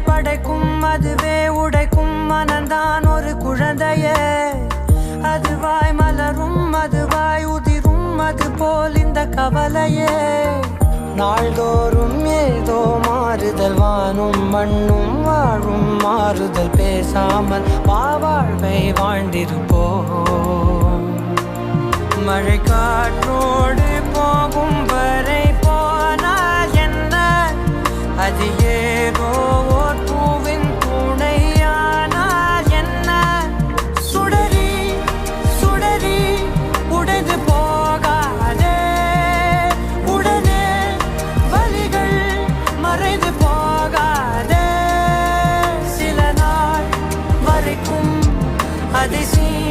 படைக்கும் அதுவே உடைக்கும் மனந்தான் ஒரு குழந்தையே. அதுவாய் மலரும் அதுவாய் உதிரும் அது போல் இந்த கவலையே. நாள்தோறும் ஏதோ மாறுதல் வானும் மண்ணும் வாழும் மாறுதல் பேசாமல் வாழ்வை வாழ்ந்திருப்போம். மழை காற்றோடு போகும் வரை போனால் என்ன, அது ஏதோ ஓர் பூவின் துணையானால் என்ன. சுடரி சுடரி உடைந்து போகாதே, உடனே வலிகள் மறைந்து போகாதே. சில நாள் வரைக்கும் அதிசயம்